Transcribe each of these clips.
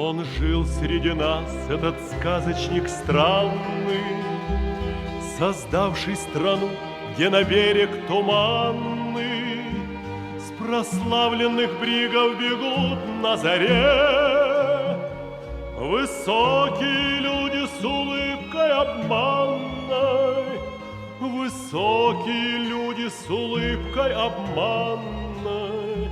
Он жил среди нас, этот сказочник странный, создавший страну, где на берег туманный с прославленных бригов бегут на заре высокие люди с улыбкой обманной, высокие люди с улыбкой обманной,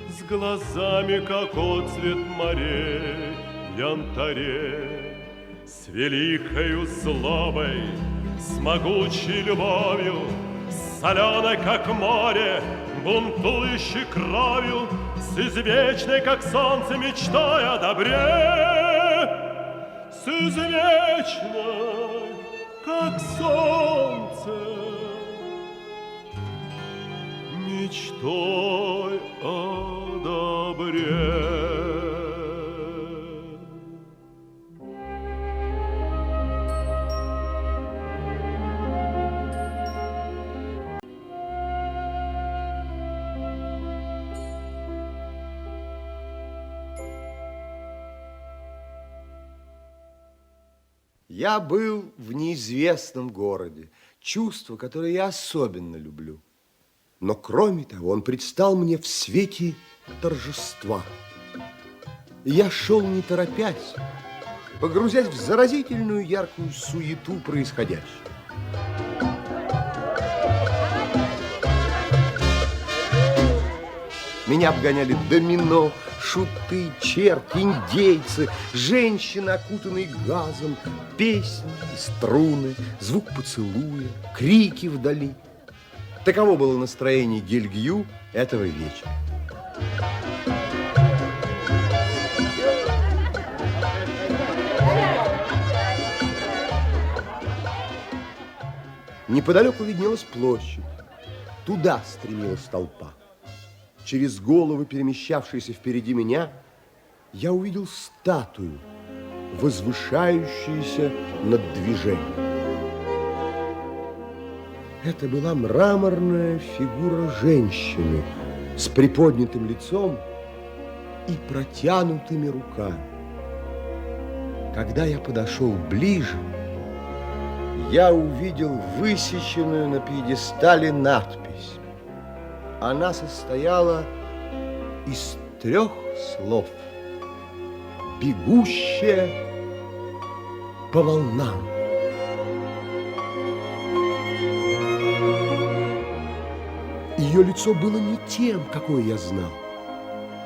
с глазами, как отцвет морей в янтаре, с великою злобой, с могучей любовью, с соленой, как море, бунтующей кровью, с извечной, как солнце, мечтой о добре, с извечной, как солнце, мечтой о добре. Я был в неизвестном городе, чувство, которое я особенно люблю. Но кроме того, он предстал мне в свете торжества. И я шел не торопясь, погрузясь в заразительную яркую суету происходящего. Меня обгоняли домино, шуты, черти, индейцы, женщины, окутанные газом, песни и струны, звук поцелуя, крики вдали. Таково было настроение Гильгью этого вечера. Неподалеку виднелась площадь. Туда стремилась толпа. Через головы, перемещавшиеся впереди меня, я увидел статую, возвышающуюся над движением. Это была мраморная фигура женщины с приподнятым лицом и протянутыми руками. Когда я подошел ближе, я увидел высеченную на пьедестале надпись. Она состояла из 3 слов: «Бегущая по волнам». Ее лицо было не тем, какое я знал,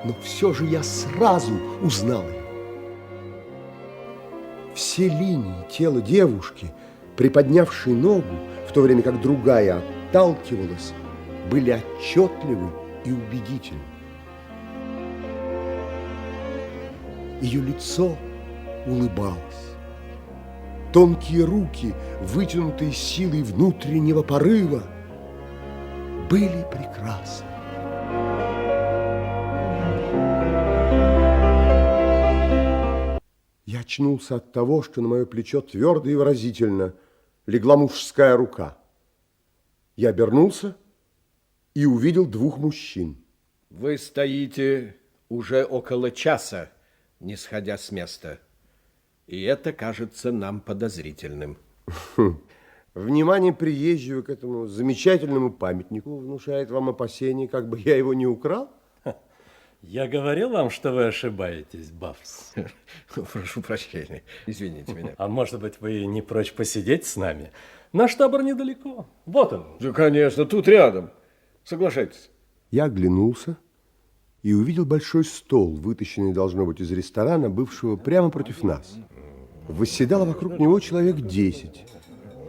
но все же я сразу узнал ее. Все линии тела девушки, приподнявшей ногу, в то время как другая отталкивалась, были отчетливы и убедительны. Ее лицо улыбалось. Тонкие руки, вытянутые силой внутреннего порыва, были прекрасны. Я очнулся от того, что на мое плечо твердо и выразительно легла мужская рука. Я обернулся и увидел 2 мужчин. Вы стоите уже около часа, не сходя с места. И это кажется нам подозрительным. Внимание приезжего к этому замечательному памятнику внушает вам опасение, как бы я его не украл? Я говорил вам, что вы ошибаетесь, Бафс. Прошу прощения, извините меня. А может быть, вы не прочь посидеть с нами? Наш табор недалеко. Вот он. Да, конечно, тут рядом. Соглашайтесь. Я оглянулся и увидел большой стол, вытащенный, должно быть, из ресторана, бывшего прямо против нас. Восседало вокруг него человек 10.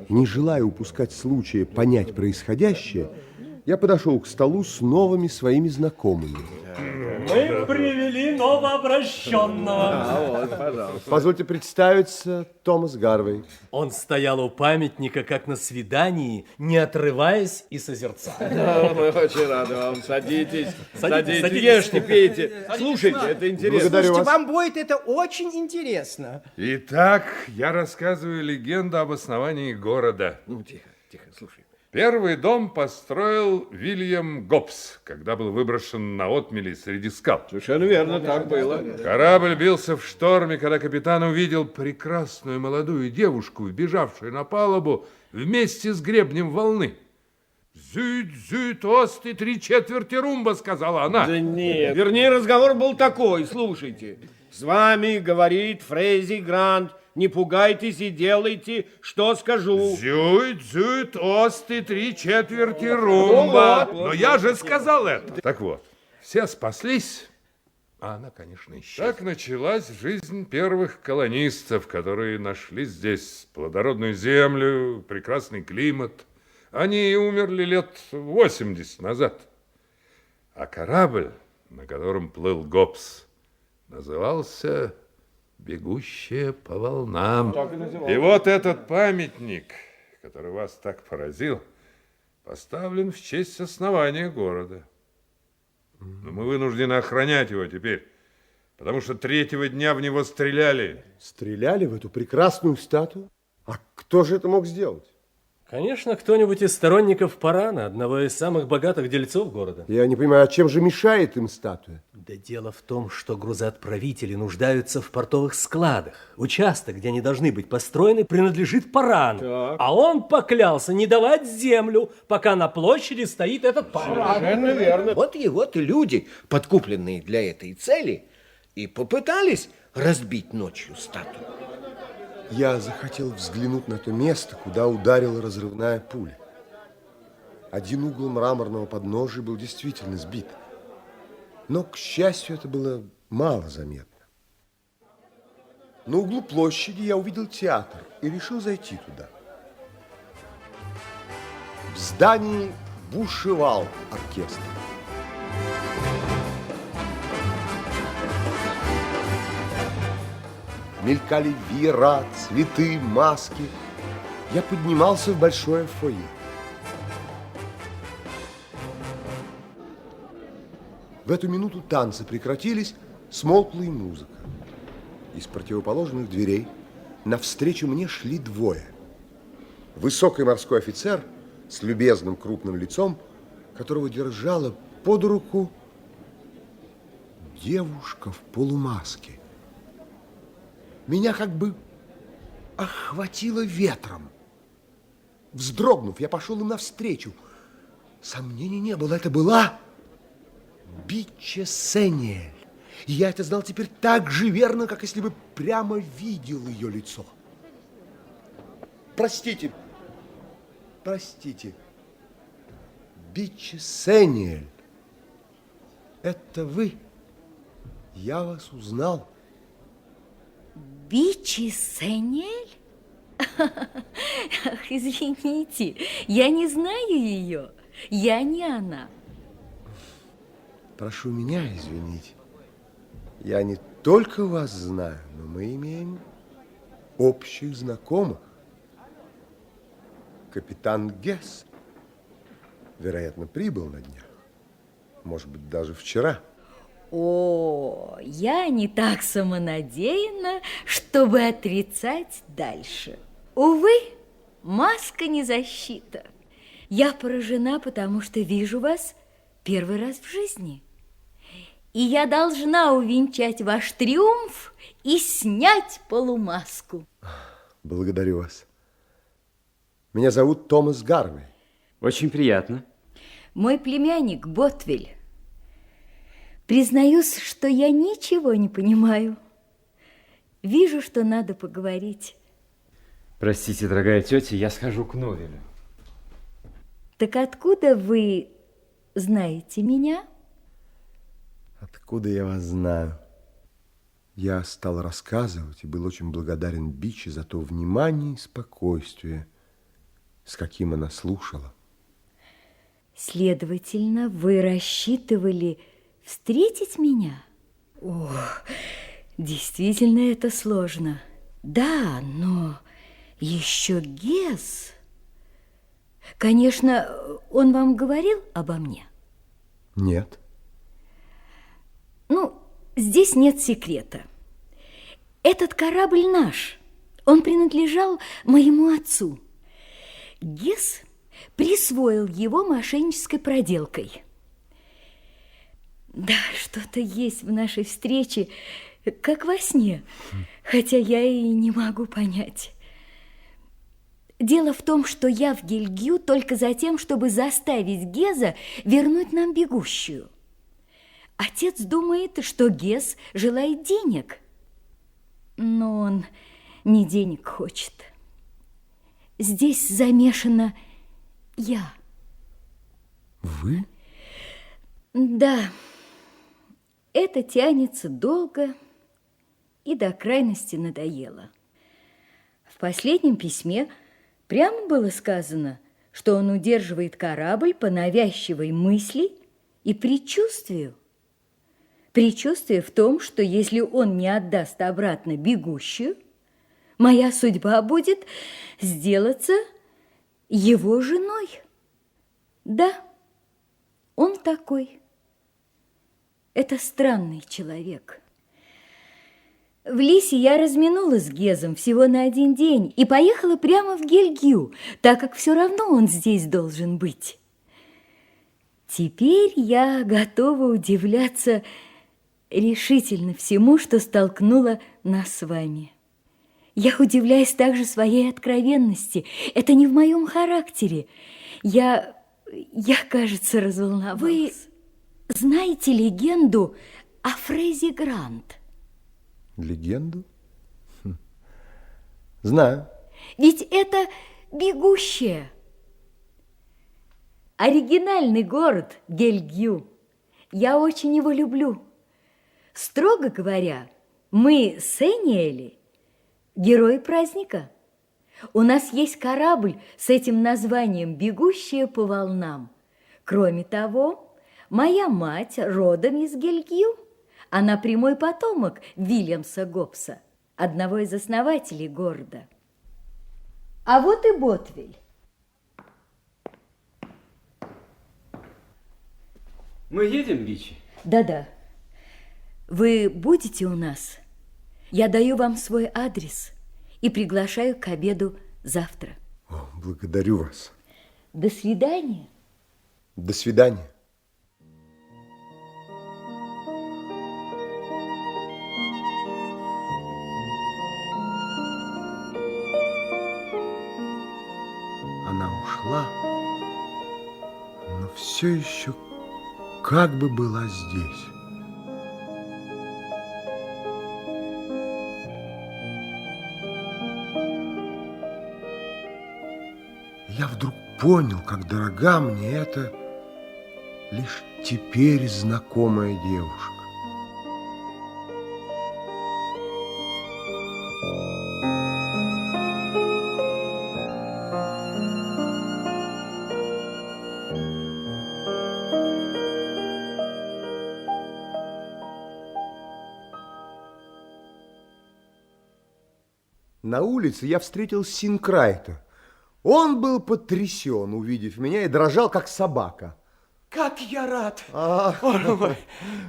Не желая упускать случая понять происходящее, я подошел к столу с новыми своими знакомыми. Мы привели новообращенного. Вот, пожалуйста. Позвольте представиться, Томас Гарвей. Он стоял у памятника, как на свидании, не отрываясь и созерцая. Да, мы очень рады вам. Садитесь. Садитесь. Ешьте, пейте. Слушайте, это интересно. Благодарю Слушайте, вас. вам будет это очень интересно. Итак, я рассказываю легенду об основании города. Ну, тихо, тихо, слушай. Первый дом построил Вильям Гоббс, когда был выброшен на отмели среди скал. Совершенно верно, так было. Корабль бился в шторме, когда капитан увидел прекрасную молодую девушку, вбежавшую на палубу вместе с гребнем волны. «Зюит, зюит, ост и 3/4 румба», сказала она. Да нет. Вернее, разговор был такой, слушайте. С вами говорит Фрейзи Грант. Не пугайтесь и делайте, что скажу. «Зюит, зюит, ост и 3/4 румба». Но я же сказал это. Так вот, все спаслись, а она, конечно, исчезла. Так началась жизнь первых колонистов, которые нашли здесь плодородную землю, прекрасный климат. Они умерли лет 80 назад. А корабль, на котором плыл Гоббс, назывался «Бегущая по волнам». И вот этот памятник, который вас так поразил, поставлен в честь основания города. Но мы вынуждены охранять его теперь, потому что 3-го дня в него стреляли. Стреляли в эту прекрасную статую? А кто же это мог сделать? Конечно, кто-нибудь из сторонников Парана, одного из самых богатых дельцов города. Я не понимаю, а чем же мешает им статуя? Да дело в том, что грузоотправители нуждаются в портовых складах. Участок, где они должны быть построены, принадлежит Парану. Так. А он поклялся не давать землю, пока на площади стоит этот Паран. Совершенно верно. Вот и люди, подкупленные для этой цели, и попытались разбить ночью статую. Я захотел взглянуть на то место, куда ударила разрывная пуля. Один угол мраморного подножия был действительно сбит. Но, к счастью, это было мало заметно. На углу площади я увидел театр и решил зайти туда. В здании бушевал оркестр. Мелькали веера, цветы, маски. Я поднимался в большое фойе. В эту минуту танцы прекратились, смолкла и музыка. Из противоположных дверей навстречу мне шли двое. Высокий морской офицер с любезным крупным лицом, которого держала под руку девушка в полумаске. Меня как бы охватило ветром. Вздрогнув, я пошел им навстречу. Сомнений не было, это была Биче Сенниэль. И я это знал теперь так же верно, как если бы прямо видел ее лицо. Простите, простите, Биче Сенниэль, это вы? Я вас узнал. Биче Сенниэль? Ах, извините, я не знаю ее. Я не она. Прошу меня извинить. Я не только вас знаю, но мы имеем общих знакомых. Капитан Гесс, вероятно, прибыл на днях. Может быть, даже вчера. О, я не так самонадеянна, чтобы отрицать дальше. Увы, маска не защита. Я поражена, потому что вижу вас первый раз в жизни. И я должна увенчать ваш триумф и снять полумаску. Благодарю вас. Меня зовут Томас Гарвей. Очень приятно. Мой племянник Ботвиль. Признаюсь, что я ничего не понимаю. Вижу, что надо поговорить. Простите, дорогая тетя, я схожу к Новелю. Так откуда вы знаете меня? Откуда я вас знаю? Я стал рассказывать и был очень благодарен Биче за то внимание и спокойствие, с каким она слушала. Следовательно, вы рассчитывали встретить меня? О, действительно, это сложно. Да, но еще Гесс. Конечно, он вам говорил обо мне? Нет. Ну, здесь нет секрета. Этот корабль наш. Он принадлежал моему отцу. Гесс присвоил его мошеннической проделкой. Да, что-то есть в нашей встрече, как во сне, хотя я и не могу понять. Дело в том, что я в Гельгю только за тем, чтобы заставить Геза вернуть нам бегущую. Отец думает, что Гез желает денег, но он не денег хочет. Здесь замешана я. Вы? Да, это тянется долго и до крайности надоело. В последнем письме прямо было сказано, что он удерживает корабль по навязчивой мысли и предчувствию. Предчувствие в том, что если он не отдаст обратно бегущую, моя судьба будет сделаться его женой. Да, он такой. Это странный человек. В Лисе я разминулась с Гезом всего на 1 день и поехала прямо в Гельгю, так как все равно он здесь должен быть. Теперь я готова удивляться решительно всему, что столкнуло нас с вами. Я удивляюсь также своей откровенности. Это не в моем характере. Я, кажется, разволновалась. Вы знаете легенду о Фрезе Грант? Легенду? Знаю. Ведь это бегущая. Оригинальный город Гельгю. Я очень его люблю. Строго говоря, мы с Эниэли герои праздника. У нас есть корабль с этим названием «Бегущая по волнам». Кроме того, моя мать родом из Гельгю. Она прямой потомок Вильямса Гоббса, одного из основателей города. А вот и Ботвель. Мы едем, Бичи? Да-да. Вы будете у нас? Я даю вам свой адрес и приглашаю к обеду завтра. О, благодарю вас. До свидания. До свидания. Она ушла, но все еще как бы была здесь. Я вдруг понял, как дорога мне эта лишь теперь знакомая девушка. На улице я встретил Синкрайта. Он был потрясен, увидев меня, и дрожал, как собака. Как я рад! Ой,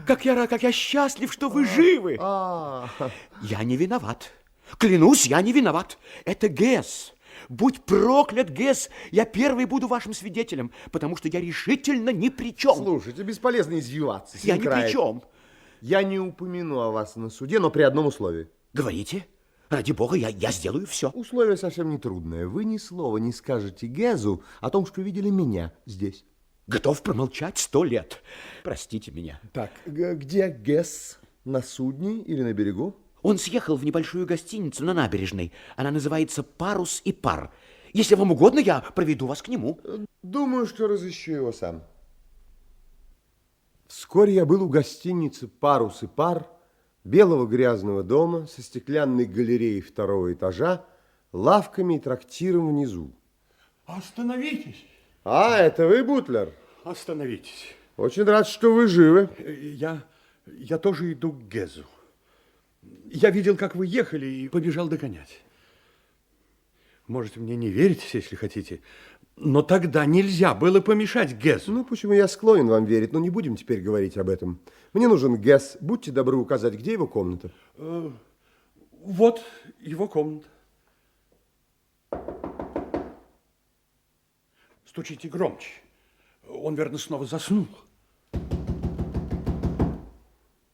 как я рад, как я счастлив, что вы живы! Я не виноват. Клянусь, я не виноват. Это Гез. Будь проклят, Гез, я первый буду вашим свидетелем, потому что я решительно ни при чем. Слушайте, бесполезно извиваться, Я ни Синкрайт. при чем. Я не упомяну о вас на суде, но при одном условии. Говорите, ради бога, я сделаю все. Условие совсем не трудное. Вы ни слова не скажете Гезу о том, что видели меня здесь. Готов промолчать 100 лет. Простите меня. Так, где Гез? На судне или на берегу? Он съехал в небольшую гостиницу на набережной. Она называется «Парус и пар». Если вам угодно, я проведу вас к нему. Думаю, что разыщу его сам. Вскоре я был у гостиницы «Парус и пар», белого грязного дома со стеклянной галереей 2-го этажа, лавками и трактиром внизу. Остановитесь. А, это вы, Бутлер? Остановитесь. Очень рад, что вы живы. Я тоже иду к Гезу. Я видел, как вы ехали, и побежал догонять. Можете мне не верить, если хотите, но тогда нельзя было помешать Гезу. Ну, почему я склонен вам верить, но не будем теперь говорить об этом. Мне нужен Гез. Будьте добры указать, где его комната. Вот его комната. Стучите громче. Он, верно, снова заснул.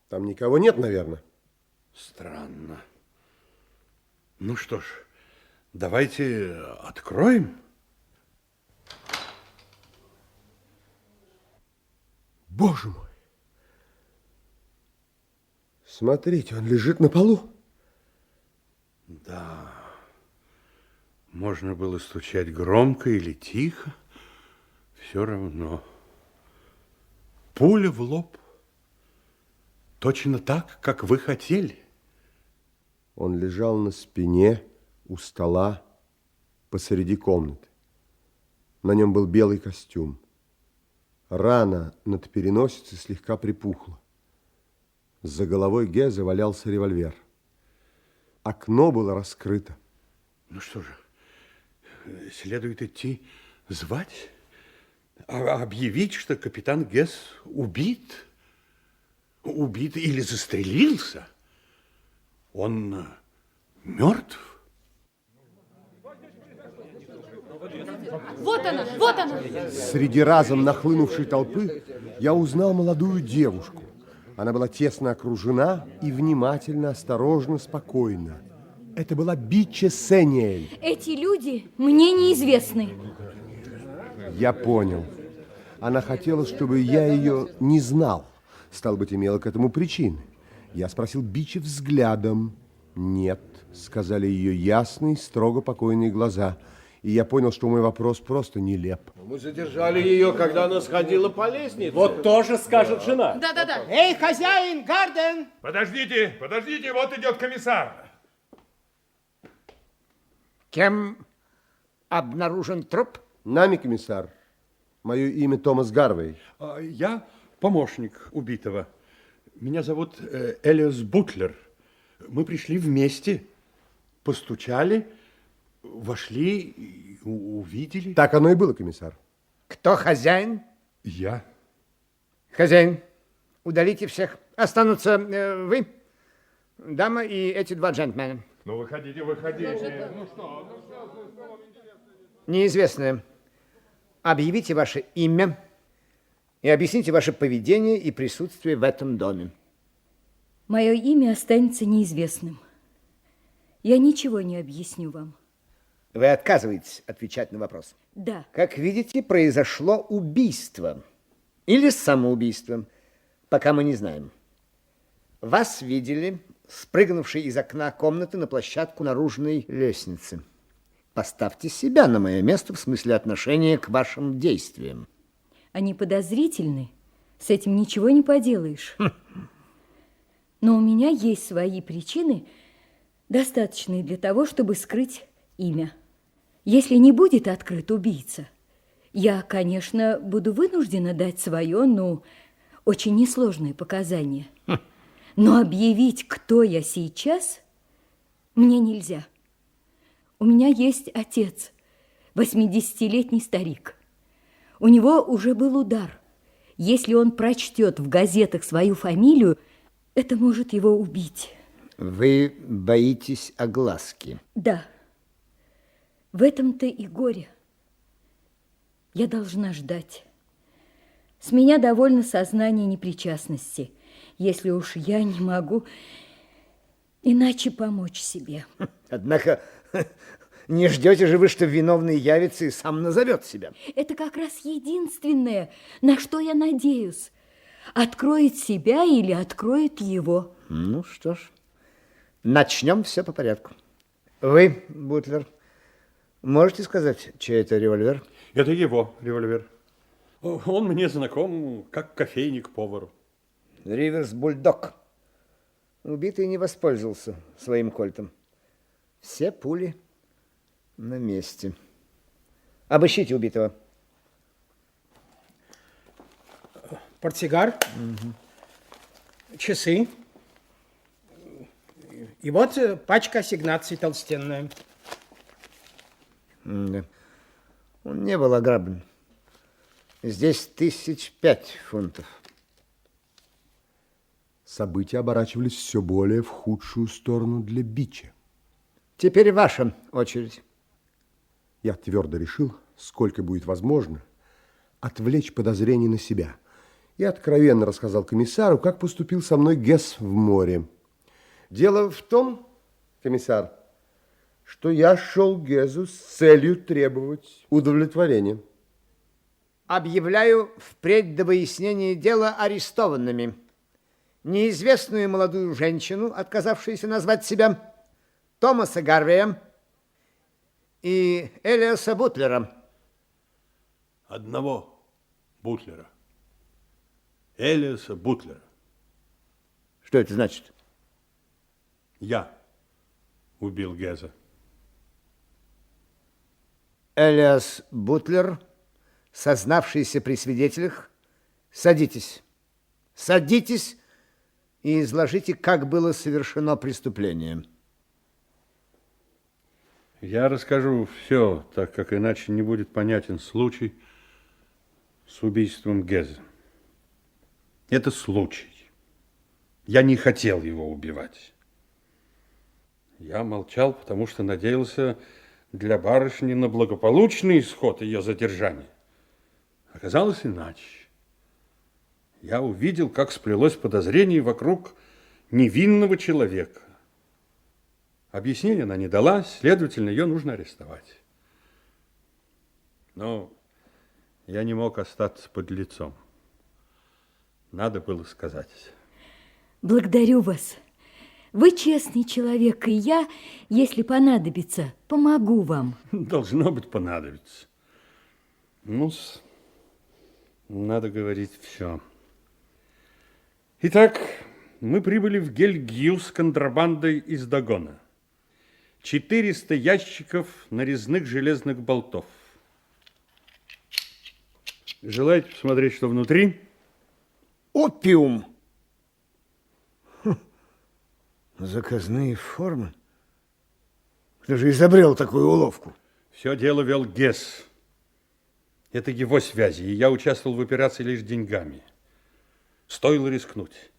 Там никого нет, наверное. Странно. Ну что ж, давайте откроем. Боже мой! Смотрите, он лежит на полу. Да. Можно было стучать громко или тихо. Все равно. Пуля в лоб. Точно так, как вы хотели. Он лежал на спине у стола посреди комнаты. На нем был белый костюм. Рана над переносицей слегка припухла. За головой Геза валялся револьвер. Окно было раскрыто. Ну что же, следует идти звать, объявить, что капитан Гесс убит. Убит или застрелился. Он мертв. Вот она, вот она! Среди разом нахлынувшей толпы я узнал молодую девушку. Она была тесно окружена и внимательно, осторожно, спокойна. Это была Биче Сениэль. Эти люди мне неизвестны. Я понял. Она хотела, чтобы я ее не знал. Стало быть, имела к этому причины. Я спросил Биче взглядом. Нет, сказали ее ясные, строго покойные глаза. И я понял, что мой вопрос просто нелеп. Мы задержали ее, когда она сходила по лестнице. Вот тоже скажет жена. Да-да-да. Эй, хозяин, Гарден! Подождите, подождите, вот идет комиссар. Кем обнаружен труп? Нами, комиссар. Мое имя Томас Гарвей. Я помощник убитого. Меня зовут Элиас Бутлер. Мы пришли вместе, постучали, вошли, увидели. Так оно и было, комиссар. Кто хозяин? Я? Хозяин, удалите всех. Останутся вы, дама и эти два джентльмена. Ну, выходите, выходите. Неизвестное. Объявите ваше имя и объясните ваше поведение и присутствие в этом доме. Мое имя останется неизвестным. Я ничего не объясню вам. Вы отказываетесь отвечать на вопрос. Да. Как видите, произошло убийство. Или самоубийство. Пока мы не знаем. Вас видели, спрыгнувший из окна комнаты на площадку наружной лестницы. Поставьте себя на мое место в смысле отношения к вашим действиям. Они подозрительны. С этим ничего не поделаешь. Но у меня есть свои причины, достаточные для того, чтобы скрыть имя. Если не будет открыт убийца, я, конечно, буду вынуждена дать свое, очень несложное показание. Но объявить, кто я сейчас, мне нельзя. У меня есть отец, 80-летний старик. У него уже был удар. Если он прочтет в газетах свою фамилию, это может его убить. Вы боитесь огласки? Да. В этом-то и горе. Я должна ждать. С меня довольно сознание непричастности, если уж я не могу иначе помочь себе. Однако не ждете же вы, что виновный явится и сам назовет себя? Это как раз единственное, на что я надеюсь. Откроет себя или откроет его. Ну что ж, начнем все по порядку. Вы, Бутлер, можете сказать, чей это револьвер? Это его револьвер. Он мне знаком, как кофейник повару. Риверс Бульдог. Убитый не воспользовался своим кольтом. Все пули на месте. Обыщите убитого. Портсигар, часы. И вот пачка ассигнаций толстенная. Да. Он не был ограблен. Здесь 1005 фунтов. События оборачивались все более в худшую сторону для Бича. Теперь ваша очередь. Я твердо решил, сколько будет возможно, отвлечь подозрения на себя. И откровенно рассказал комиссару, как поступил со мной Гесс в море. Дело в том, комиссар, что я шел к Гезу с целью требовать удовлетворения. Объявляю впредь до выяснения дела арестованными неизвестную молодую женщину, отказавшуюся назвать себя, Томаса Гарвея и Элиаса Бутлера. Одного Бутлера. Элиаса Бутлера. Что это значит? Я убил Геза. Элиас Бутлер, сознавшийся при свидетелях, садитесь. Садитесь и изложите, как было совершено преступление. Я расскажу все, так как иначе не будет понятен случай с убийством Геза. Это случай. Я не хотел его убивать. Я молчал, потому что надеялся для барышни на благополучный исход ее задержания. Оказалось иначе. Я увидел, как сплелось подозрение вокруг невинного человека. Объяснения она не дала, следовательно, ее нужно арестовать. Но я не мог остаться под лицом. Надо было сказать. Благодарю вас. Вы честный человек, и я, если понадобится, помогу вам. Должно быть, понадобится. Ну, надо говорить все. Итак, мы прибыли в Гельгию с контрабандой из Дагона. 400 ящиков нарезных железных болтов. Желаете посмотреть, что внутри? Опиум. Заказные формы. Кто же изобрел такую уловку? Все дело вел Гесс. Это его связи, и я участвовал в операции лишь деньгами. Стоило рискнуть.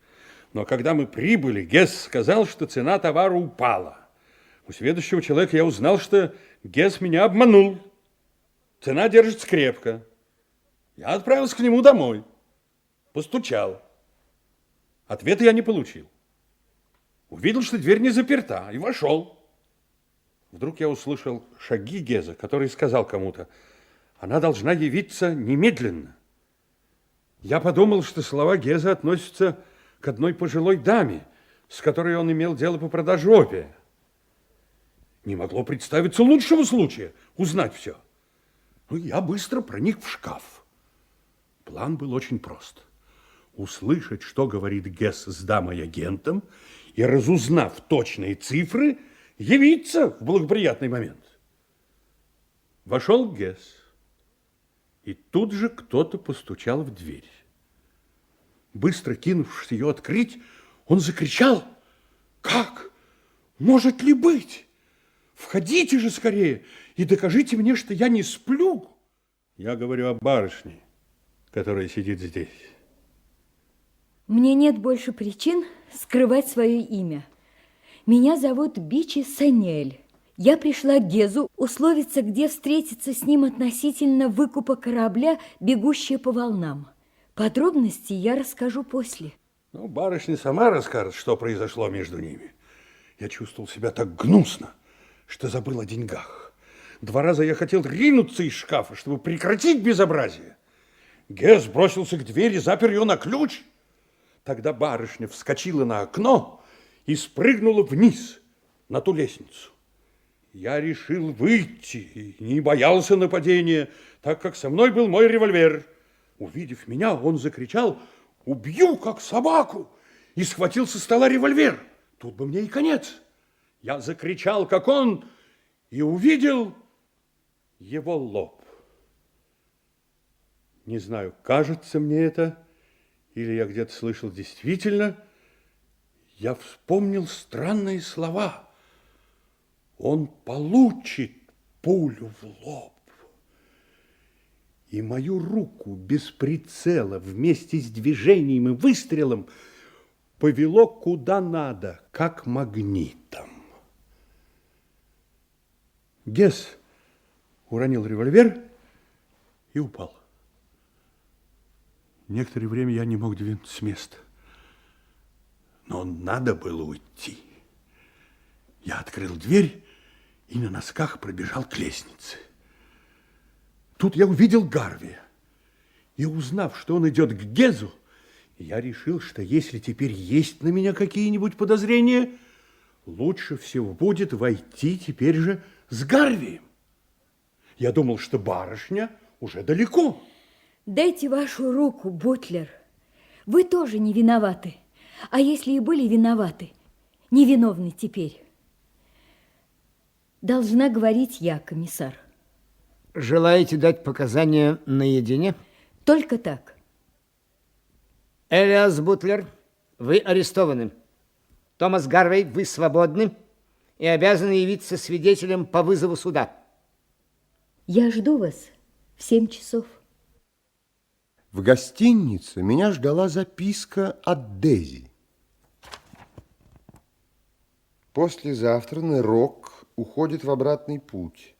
Но когда мы прибыли, Гесс сказал, что цена товара упала. У сведущего человека я узнал, что Гесс меня обманул. Цена держится крепко. Я отправился к нему домой. Постучал. Ответа я не получил. Увидел, что дверь не заперта, и вошел. Вдруг я услышал шаги Геза, который сказал кому-то: она должна явиться немедленно. Я подумал, что слова Геза относятся к одной пожилой даме, с которой он имел дело по продаже опия. Не могло представиться лучшего случая узнать все. Ну, я быстро проник в шкаф. План был очень прост. Услышать, что говорит Гесс с дамой-агентом, и, разузнав точные цифры, явиться в благоприятный момент. Вошел Гесс, и тут же кто-то постучал в дверь. Быстро кинувшись ее открыть, он закричал: «Как? Может ли быть? Входите же скорее и докажите мне, что я не сплю!» Я говорю о барышне, которая сидит здесь. Мне нет больше причин скрывать свое имя. Меня зовут Бичи Санель. Я пришла к Гезу условиться, где встретиться с ним относительно выкупа корабля, бегущего по волнам. Подробности я расскажу после. Ну, барышня сама расскажет, что произошло между ними. Я чувствовал себя так гнусно, что забыл о деньгах. 2 раза я хотел ринуться из шкафа, чтобы прекратить безобразие. Гесс бросился к двери, запер ее на ключ. Тогда барышня вскочила на окно и спрыгнула вниз на ту лестницу. Я решил выйти и не боялся нападения, так как со мной был мой револьвер. Увидев меня, он закричал: «Убью, как собаку!» и схватил со стола револьвер. Тут бы мне и конец. Я закричал, как он, и увидел его лоб. Не знаю, кажется мне это, или я где-то слышал действительно, я вспомнил странные слова. Он получит пулю в лоб. И мою руку без прицела вместе с движением и выстрелом повело куда надо, как магнитом. Гесс уронил револьвер и упал. Некоторое время я не мог двинуться с места. Но надо было уйти. Я открыл дверь и на носках пробежал к лестнице. Тут я увидел Гарви. И узнав, что он идет к Гезу, я решил, что если теперь есть на меня какие-нибудь подозрения, лучше всего будет войти теперь же с Гарвием. Я думал, что барышня уже далеко. Дайте вашу руку, Бутлер. Вы тоже не виноваты. А если и были виноваты, невиновны теперь. Должна говорить я, комиссар. Желаете дать показания наедине? Только так. Элиас Бутлер, вы арестованы. Томас Гарвей, вы свободны и обязаны явиться свидетелем по вызову суда. Я жду вас в 7 часов. В гостинице меня ждала записка от Дейзи. Послезавтра Нерок уходит в обратный путь.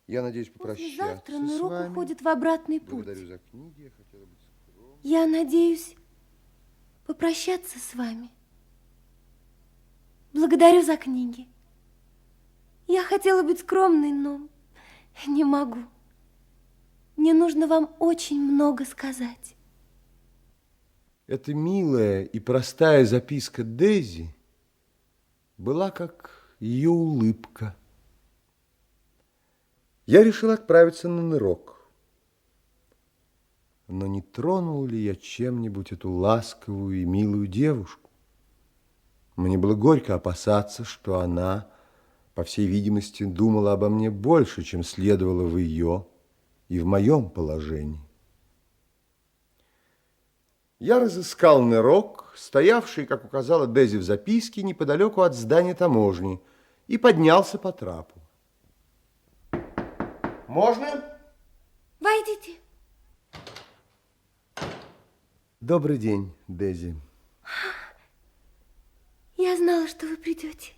Я надеюсь попрощаться Послезавтра с Нерок вами. уходит в обратный путь. Благодарю за книги. Я хотела быть скромной. Я надеюсь попрощаться с вами. Благодарю за книги. Я хотела быть скромной, но не могу. Мне нужно вам очень много сказать. Эта милая и простая записка Дейзи была как ее улыбка. Я решил отправиться на Нерок. Но не тронул ли я чем-нибудь эту ласковую и милую девушку? Мне было горько опасаться, что она, по всей видимости, думала обо мне больше, чем следовало в ее и в моем положении. Я разыскал Нерок, стоявший, как указала Дейзи в записке, неподалеку от здания таможни, и поднялся по трапу. Можно? Войдите. Добрый день, Дейзи. Я знала, что вы придете.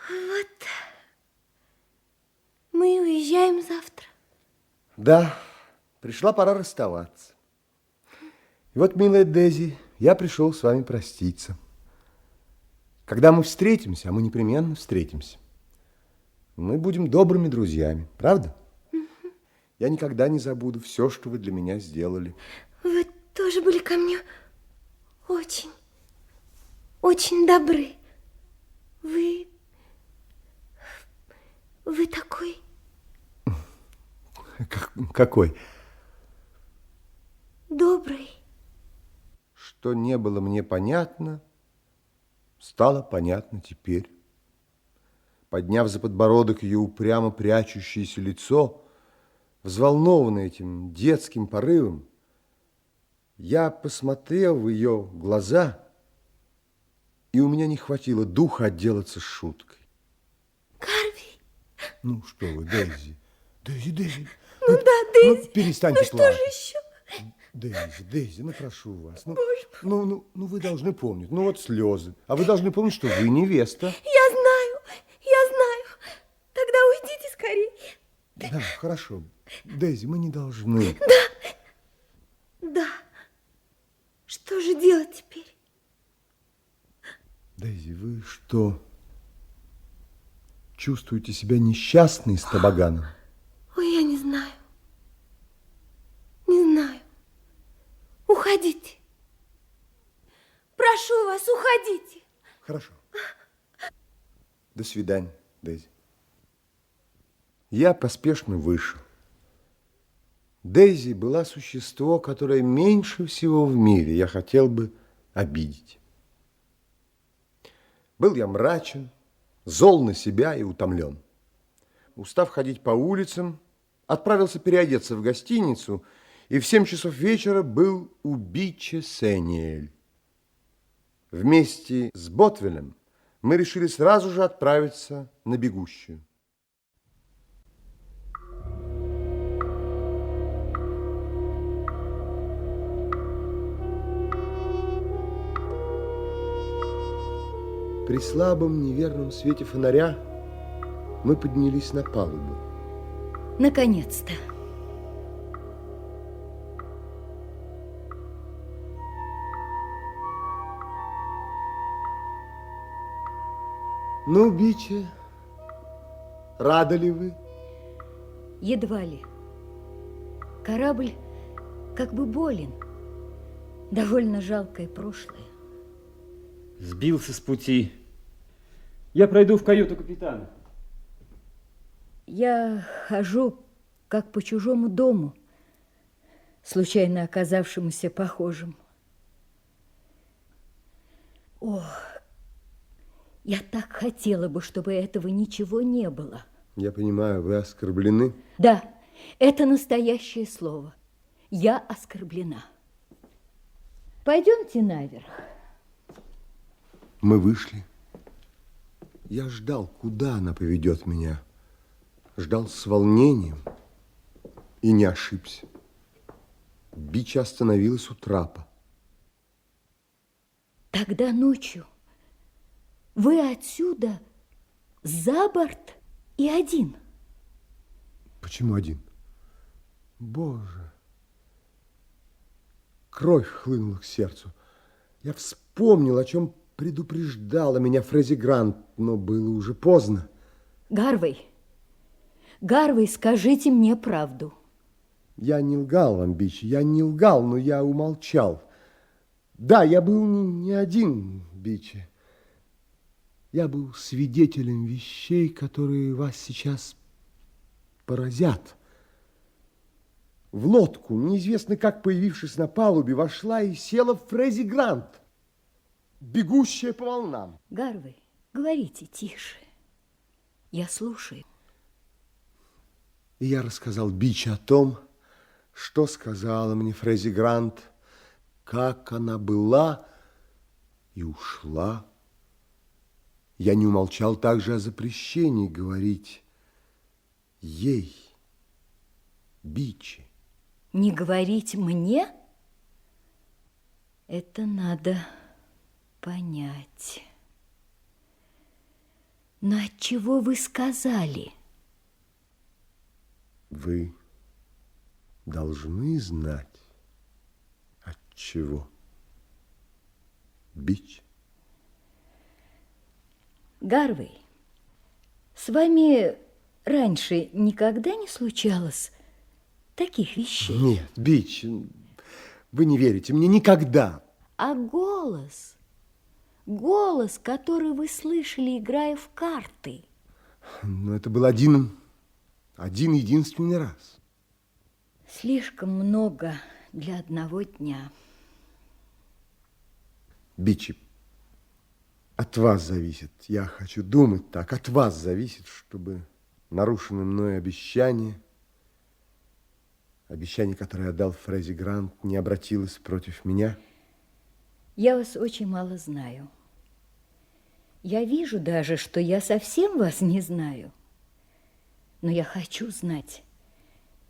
Вот. Мы уезжаем завтра. Да, пришла пора расставаться. И вот, милая Дейзи, я пришел с вами проститься. Когда мы встретимся, а мы непременно встретимся, мы будем добрыми друзьями, правда? Я никогда не забуду все, что вы для меня сделали. Вы тоже были ко мне очень, очень добры. Вы такой... Какой? Добрый. Что не было мне понятно, стало понятно теперь. Подняв за подбородок ее упрямо прячущееся лицо, взволнованный этим детским порывом, я посмотрел в ее глаза, и у меня не хватило духа отделаться шуткой. Гарви. Ну, что вы, Дейзи? Дейзи. Ну да, Дейзи. Ну, перестаньте ну, плакать. Что же еще? Дейзи, ну, прошу вас. Ну, вы должны помнить. Ну, вот слезы. А вы должны помнить, что вы невеста. Я знаю. Тогда уйдите скорее. Да, хорошо. Дейзи, мы не должны. Да. Что же делать теперь? Дейзи, вы что, чувствуете себя несчастной с Табаганом? Ой, я не знаю. Не знаю. Уходите. Прошу вас, уходите. Хорошо. До свидания, Дейзи. Я поспешно вышел. Дейзи была существо, которое меньше всего в мире я хотел бы обидеть. Был я мрачен, зол на себя и утомлен. Устав ходить по улицам, отправился переодеться в гостиницу и в 7 часов вечера был у Биче Сен-Ниэль. Вместе с Ботвелем мы решили сразу же отправиться на бегущую. При слабом неверном свете фонаря мы поднялись на палубу. Наконец-то. Ну, Биче, рады ли вы? Едва ли. Корабль как бы болен. Довольно жалкое прошлое. Сбился с пути. Я пройду в каюту капитана. Я хожу как по чужому дому, случайно оказавшемуся похожим. Ох, я так хотела бы, чтобы этого ничего не было. Я понимаю, вы оскорблены. Да, это настоящее слово. Я оскорблена. Пойдемте наверх. Мы вышли. Я ждал, куда она поведет меня. Ждал с волнением и не ошибся. Бича остановилась у трапа. Тогда ночью вы отсюда за борт и один. Почему один? Боже! Кровь хлынула к сердцу. Я вспомнил, о чем предупреждала меня Фрези Грант, но было уже поздно. Гарвей, скажите мне правду. Я не лгал вам, Бичи, я не лгал, но я умолчал. Да, я был не один, Бичи. Я был свидетелем вещей, которые вас сейчас поразят. В лодку, неизвестно как появившись на палубе, вошла и села Фрези Грант, бегущая по волнам. Гарвей, говорите тише. Я слушаю. И я рассказал Бичи о том, что сказала мне Фрези Грант, как она была и ушла. Я не умолчал также о запрещении говорить ей, Бичи. Не говорить мне? Это надо понять. Но отчего вы сказали? Вы должны знать, отчего. Бич. Гарвей, с вами раньше никогда не случалось таких вещей? Нет, Бич, вы не верите мне никогда. А голос, который вы слышали, играя в карты? Но это был один единственный раз. Слишком много для одного дня. Бичи, от вас зависит, я хочу думать так, от вас зависит, чтобы нарушенное мною обещание, которое я дал Фрези Грант, не обратилось против меня. Я вас очень мало знаю. Я вижу даже, что я совсем вас не знаю. Но я хочу знать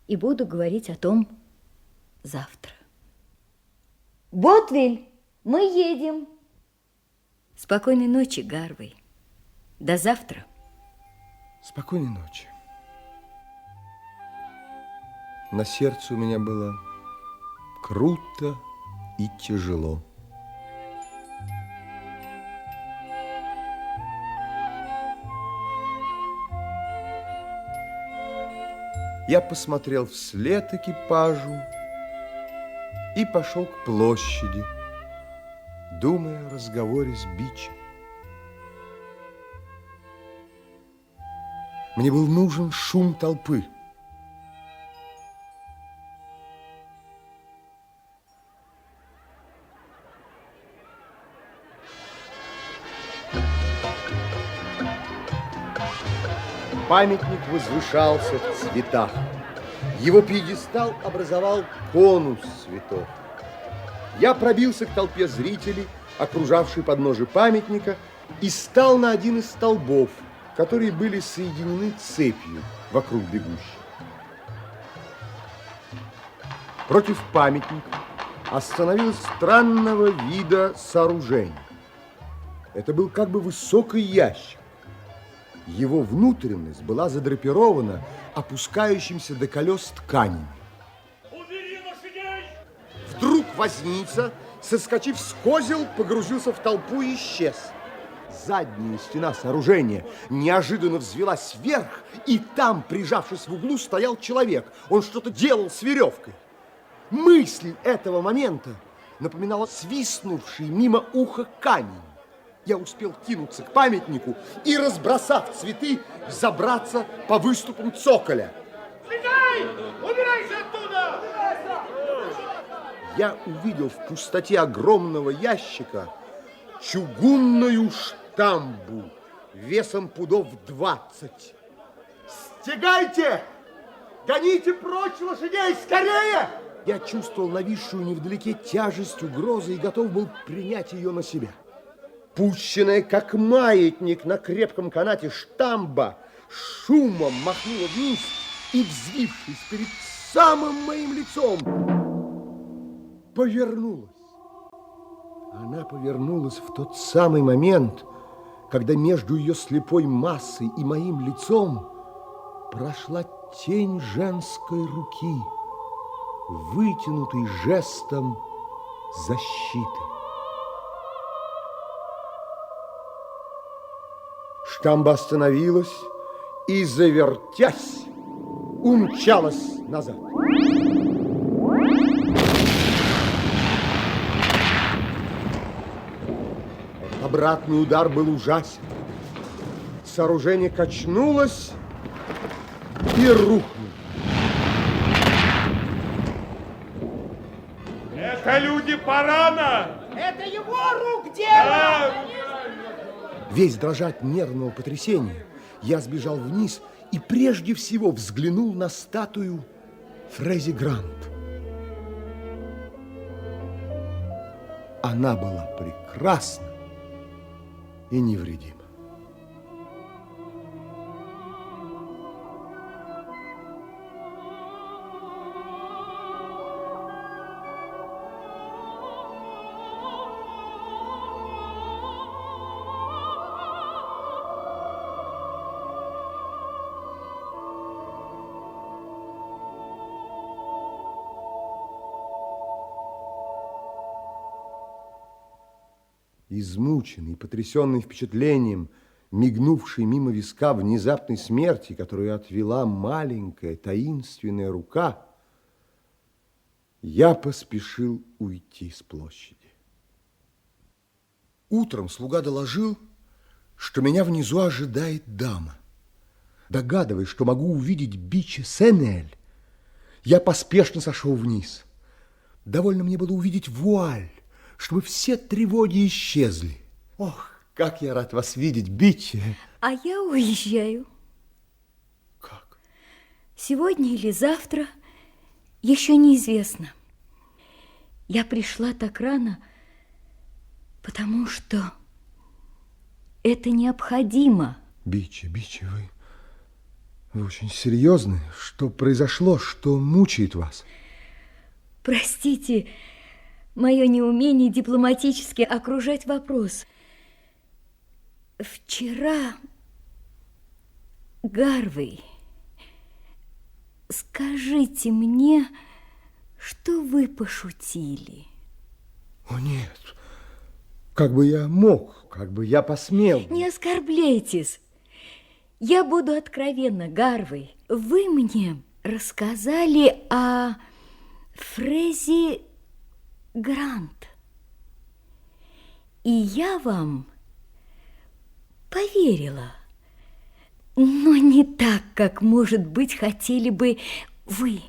и буду говорить о том завтра. Ботвиль, мы едем. Спокойной ночи, Гарвей. До завтра. Спокойной ночи. На сердце у меня было круто и тяжело. Я посмотрел вслед экипажу и пошел к площади, думая о разговоре с Бичем. Мне был нужен шум толпы. Памятник возвышался в цветах. Его пьедестал образовал конус цветов. Я пробился к толпе зрителей, окружавшей подножие памятника, и стал на один из столбов, которые были соединены цепью вокруг бегущих. Против памятника остановилось странного вида сооружение. Это был как бы высокий ящик. Его внутренность была задрапирована опускающимся до колес тканями. Вдруг возница, соскочив с козел, погрузился в толпу и исчез. Задняя стена сооружения неожиданно взвелась вверх, и там, прижавшись в углу, стоял человек. Он что-то делал с веревкой. Мысль этого момента напоминала свистнувший мимо уха камень. Я успел кинуться к памятнику и, разбросав цветы, забраться по выступам цоколя. Слезай! Убирайся оттуда! Я увидел в пустоте огромного ящика чугунную штамбу весом пудов 20. Стегайте! Гоните прочь лошадей, скорее! Я чувствовал нависшую невдалеке тяжесть угрозы и готов был принять ее на себя. Пущенная, как маятник на крепком канате штамба, шумом махнула вниз и, взвившись перед самым моим лицом, повернулась. Она повернулась в тот самый момент, когда между ее слепой массой и моим лицом прошла тень женской руки, вытянутой жестом защиты. Штамба остановилась и, завертясь, умчалась назад. Обратный удар был ужасен. Сооружение качнулось и рухнуло. Это люди Парана! Это его рук дело! Весь дрожа от нервного потрясения, я сбежал вниз и прежде всего взглянул на статую Фрези Грант. Она была прекрасна и невредима. Измученный, потрясенный впечатлением, мигнувший мимо виска внезапной смерти, которую отвела маленькая таинственная рука, я поспешил уйти с площади. Утром слуга доложил, что меня внизу ожидает дама. Догадываясь, что могу увидеть Биче Сенель, я поспешно сошел вниз. Довольно мне было увидеть вуаль, чтобы все тревоги исчезли. Ох, как я рад вас видеть, Биче. А я уезжаю. Как? Сегодня или завтра, еще неизвестно. Я пришла так рано, потому что это необходимо. Биче, вы очень серьезны? Что произошло, что мучает вас? Простите, мое неумение дипломатически окружать вопрос. Вчера, Гарвей, скажите мне, что вы пошутили? О, нет. Как бы я мог, как бы я посмел. Не оскорбляйтесь. Я буду откровенна, Гарвей. Вы мне рассказали о Фрези Грант. И я вам поверила, но не так, как, может быть, хотели бы вы.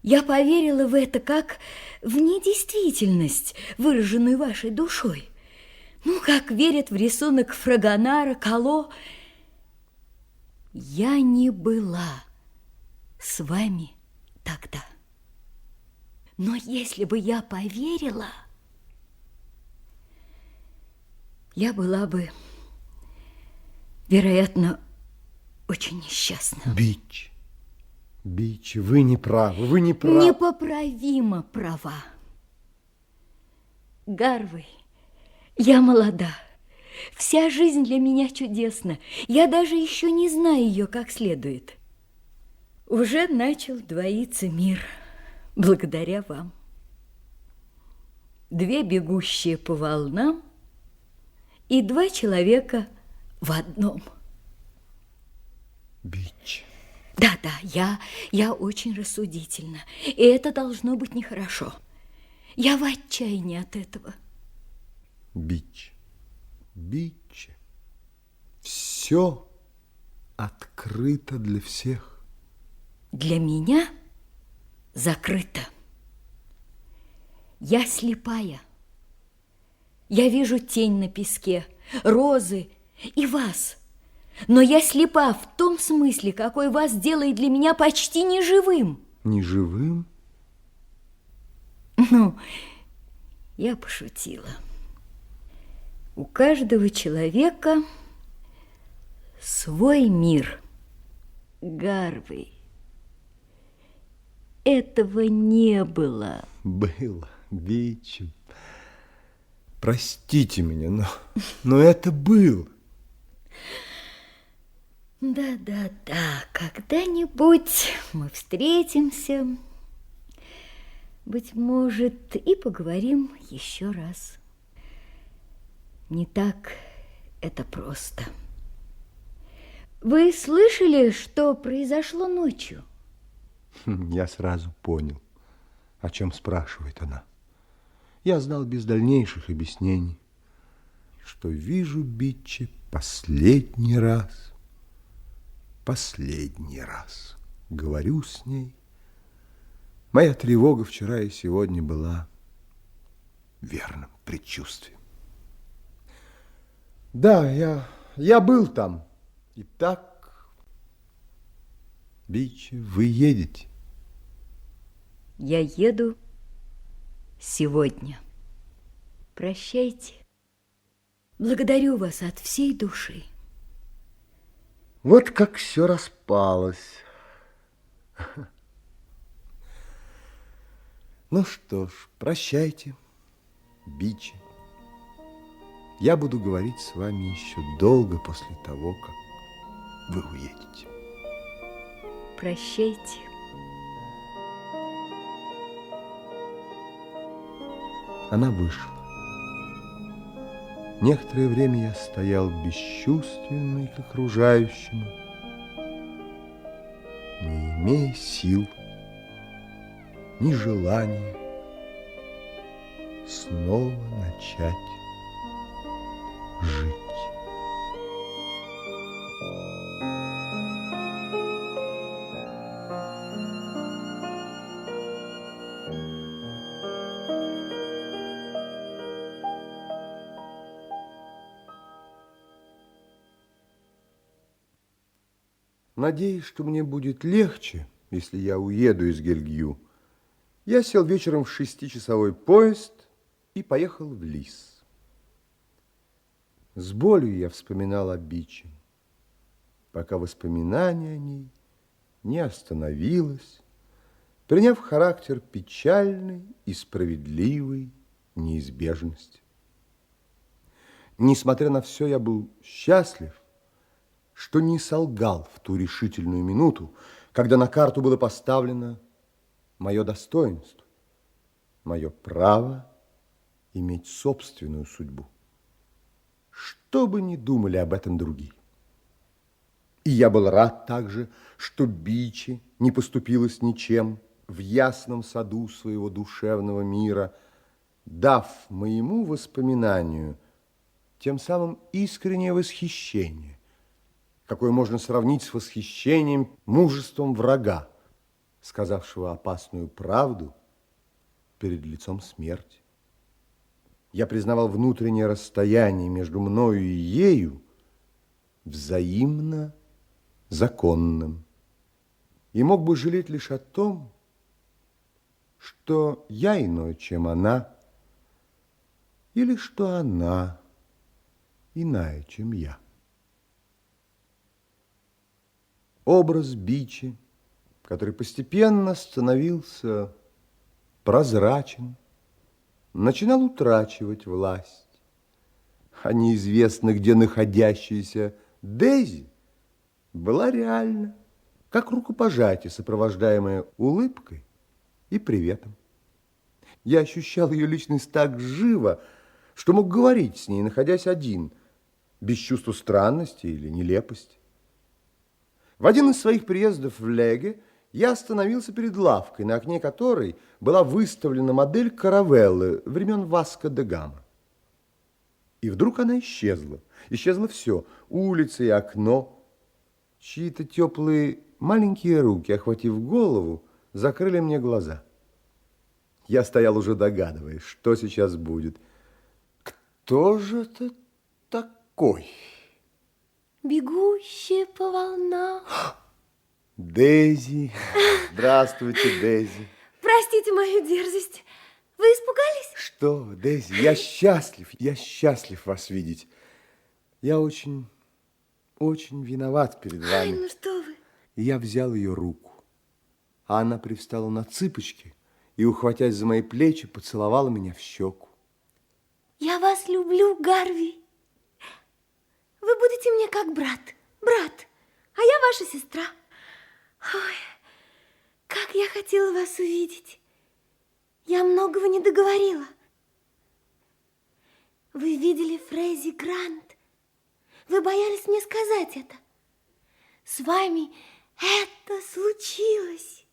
Я поверила в это как в недействительность, выраженную вашей душой. Ну, как верят в рисунок Фрагонара, Кало. Я не была с вами тогда. Но если бы я поверила, я была бы, вероятно, очень несчастна. Бич, вы не правы, вы не правы. Непоправимо права. Гарвей, я молода. Вся жизнь для меня чудесна. Я даже еще не знаю ее как следует. Уже начал двоиться мир благодаря вам. Две бегущие по волнам и два человека в одном. Бич. Да, я очень рассудительна, и это должно быть нехорошо. Я в отчаянии от этого. Бич. Бич. Все открыто для всех. Для меня закрыто. Я слепая. Я вижу тень на песке, розы и вас. Но я слепа в том смысле, какой вас делает для меня почти неживым. Неживым? Ну, я пошутила. У каждого человека свой мир. Гарвей, этого не было. Было, Бич. Простите меня, но это было. Да, когда-нибудь мы встретимся, быть может, и поговорим еще раз. Не так это просто. Вы слышали, что произошло ночью? Я сразу понял, о чем спрашивает она. Я знал без дальнейших объяснений, что вижу Бичи последний раз. Последний раз говорю с ней. Моя тревога вчера и сегодня была верным предчувствием. Да, я был там. Итак, Бичи, вы едете? Я еду сегодня. Прощайте. Благодарю вас от всей души. Вот как все распалось. Ну что ж, прощайте, Бичи. Я буду говорить с вами еще долго после того, как вы уедете. Прощайте. Она вышла. Некоторое время я стоял бесчувственный к окружающему, не имея сил, ни желания снова начать жить. Надеясь, что мне будет легче, если я уеду из Гельгью, я сел вечером в 6-часовой поезд и поехал в Лис. С болью я вспоминал о Биче, пока воспоминание о ней не остановилось, приняв характер печальной и справедливой неизбежности. Несмотря на все, я был счастлив, что не солгал в ту решительную минуту, когда на карту было поставлено мое достоинство, мое право иметь собственную судьбу. Что бы ни думали об этом другие. И я был рад также, что Бичи не поступилась ничем в ясном саду своего душевного мира, дав моему воспоминанию тем самым искреннее восхищение, какое можно сравнить с восхищением мужеством врага, сказавшего опасную правду перед лицом смерти. Я признавал внутреннее расстояние между мною и ею взаимно законным и мог бы жалеть лишь о том, что я иной, чем она, или что она иная, чем я. Образ Бичи, который постепенно становился прозрачен, начинал утрачивать власть. а неизвестно где находящаяся Дейзи была реальна, как рукопожатие, сопровождаемое улыбкой и приветом. Я ощущал ее личность так живо, что мог говорить с ней, находясь один, без чувства странности или нелепости. В один из своих приездов в Леге я остановился перед лавкой, на окне которой была выставлена модель каравеллы времен Васко де Гама. И вдруг она исчезла. Исчезло все – улица и окно. Чьи-то теплые маленькие руки, охватив голову, закрыли мне глаза. Я стоял уже догадываясь, что сейчас будет. Кто же это такой? Бегущая по волнам. Дейзи. Здравствуйте, Дейзи. Простите мою дерзость. Вы испугались? Что вы, Дейзи, я счастлив вас видеть. Я очень виноват перед вами. Ай, ну что вы. Я взял ее руку, а она привстала на цыпочки и, ухватясь за мои плечи, поцеловала меня в щеку. Я вас люблю, Гарви. Вы будете мне как брат, а я ваша сестра. Ой, как я хотела вас увидеть. Я многого не договорила. Вы видели Фрейзи Грант. Вы боялись мне сказать это. С вами это случилось.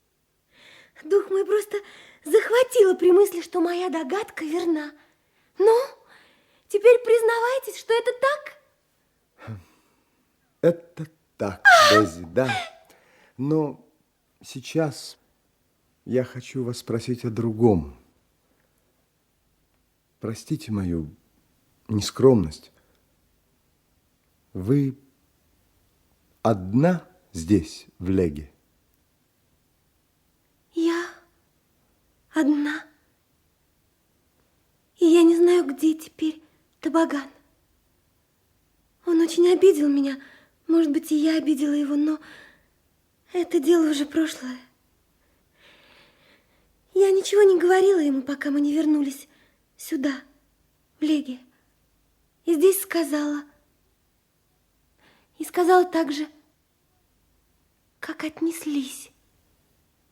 Дух мой просто захватило при мысли, что моя догадка верна. Ну, теперь признавайтесь, что это так? Это так, Дейзи, да. Но сейчас я хочу вас спросить о другом. Простите мою нескромность. Вы одна здесь, в Леге? Я одна. И я не знаю, где теперь Табаган. Он очень обидел меня. Может быть, и я обидела его, но это дело уже прошлое. Я ничего не говорила ему, пока мы не вернулись сюда, в Леге. И здесь сказала. И сказала так же, как отнеслись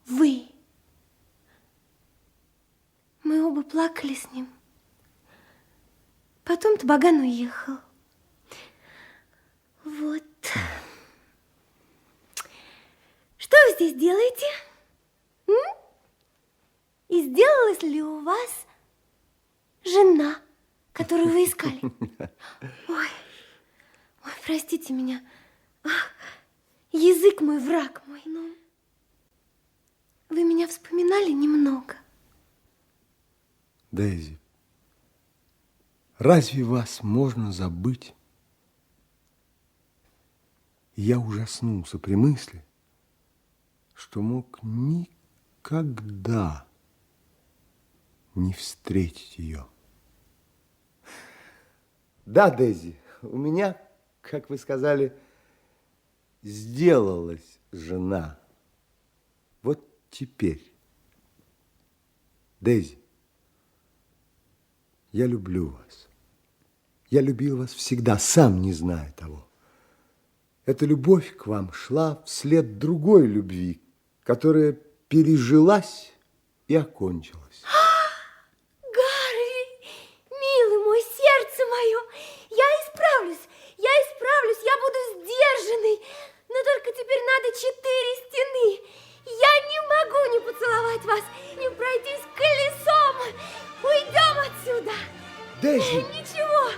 вы. Мы оба плакали с ним. Потом Табаган уехал. Вот. Что вы здесь делаете? И сделалась ли у вас жена, которую вы искали? Ой, простите меня. Язык мой, враг мой. Но вы меня вспоминали немного. Дейзи, разве вас можно забыть? Я ужаснулся при мысли, что мог никогда не встретить ее. Да, Дейзи, у меня, как вы сказали, сделалась жена. Вот теперь. Дейзи, я люблю вас. Я любил вас всегда, сам не зная того. Эта любовь к вам шла вслед другой любви, которая пережилась и окончилась. Гарри, милый мой, сердце мое, я исправлюсь, я буду сдержанной, но только теперь надо 4 стены. Я не могу не поцеловать вас, не пройтись колесом. Уйдем отсюда. Дейзи! Ничего,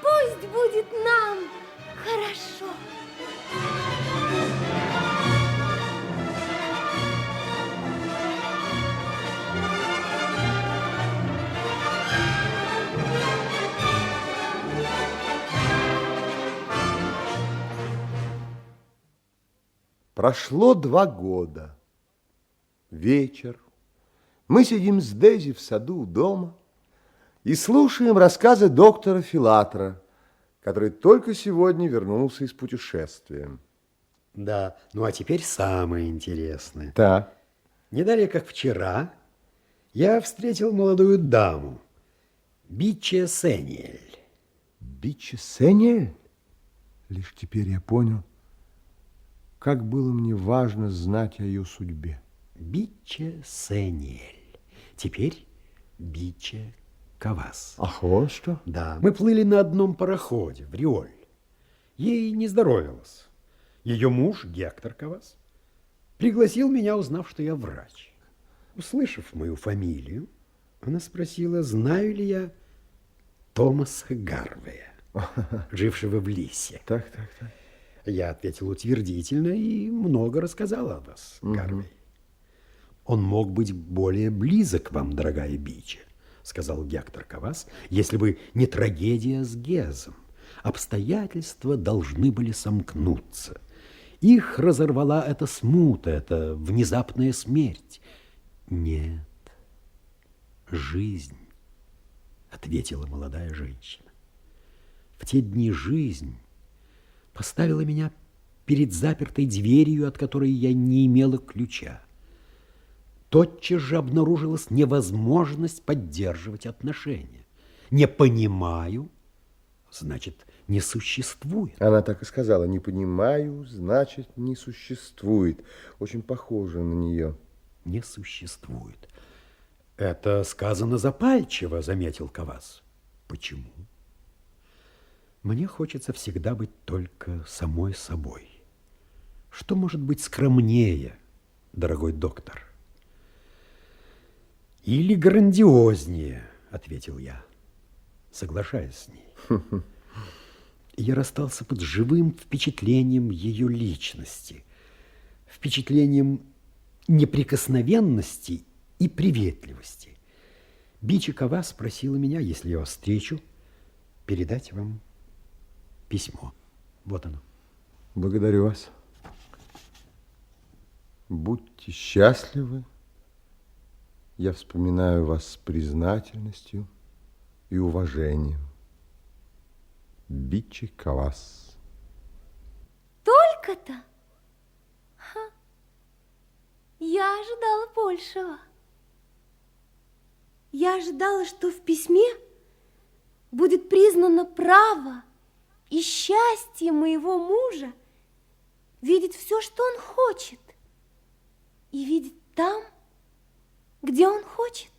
пусть будет нам хорошо. Прошло 2 года. Вечер. Мы сидим с Дейзи в саду у дома и слушаем рассказы доктора Филатра, который только сегодня вернулся из путешествия. Да, ну а теперь самое интересное. Да. Не далее, как вчера, я встретил молодую даму, Биче Сениэль. Биче Сенель? Лишь теперь я понял, как было мне важно знать о ее судьбе. Биче Сенель. Теперь Биче Кавас. Ах, вот что? Да, мы плыли на одном пароходе в Риоль. Ей не здоровилось. Ее муж, Гектор Кавас, пригласил меня, узнав, что я врач. Услышав мою фамилию, она спросила, знаю ли я Томаса Гарвея, жившего в Лисе. Так. Я ответил утвердительно и много рассказал о вас, Гарвей. Он мог быть более близок к вам, дорогая Биче, сказал Гектор Кавас, если бы не трагедия с Гезом. Обстоятельства должны были сомкнуться. Их разорвала эта смута, эта внезапная смерть. Нет, жизнь, ответила молодая женщина. В те дни жизнь поставила меня перед запертой дверью, от которой я не имела ключа. Тотчас же обнаружилась невозможность поддерживать отношения. Не понимаю, значит, не существует. Она так и сказала, не понимаю, значит, не существует. Очень похоже на нее. Не существует. Это сказано запальчиво, заметил Кавас. Почему? Мне хочется всегда быть только самой собой. Что может быть скромнее, дорогой доктор? Или грандиознее, ответил я, соглашаясь с ней. Я расстался под живым впечатлением ее личности, впечатлением неприкосновенности и приветливости. Биче Кавас просила меня, если я вас встречу, передать вам письмо. Вот оно. Благодарю вас. Будьте счастливы. Я вспоминаю вас с признательностью и уважением. Биче Кавас. Только-то? Я ожидала большего. Я ожидала, что в письме будет признано право и счастье моего мужа видеть все, что он хочет, и видеть там, где он хочет.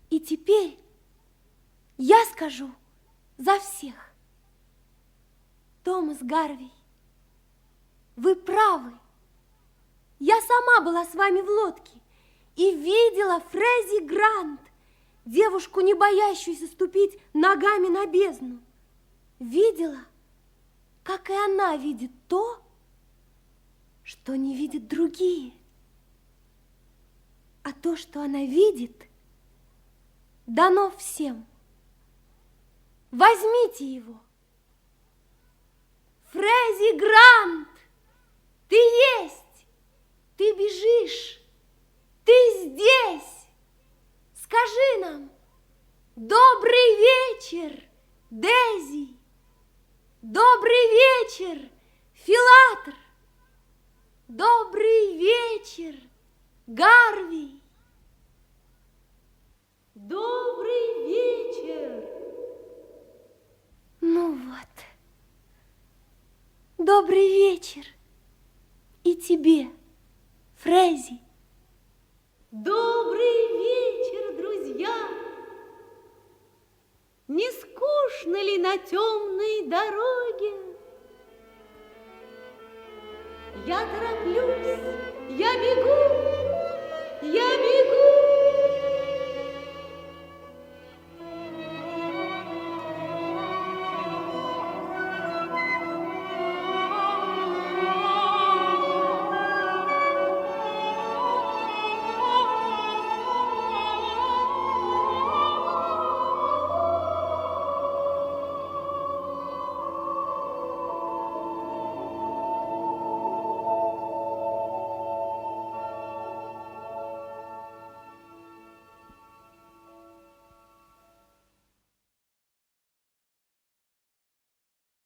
И теперь я скажу за всех. Томас Гарвей, вы правы. Я сама была с вами в лодке и видела Фрези Грант, девушку, не боящуюся ступить ногами на бездну. Видела, как и она видит то, что не видят другие. А то, что она видит, дано всем. Возьмите его. Фрези Грант, ты есть, ты бежишь, ты здесь. Скажи нам: добрый вечер, Дези. Добрый вечер, Филатр. Добрый вечер, Гарвей. Добрый вечер. Ну вот. Добрый вечер и тебе, Фрези. Добрый вечер, друзья! Не скучно ли на темной дороге? Я тороплюсь, я бегу,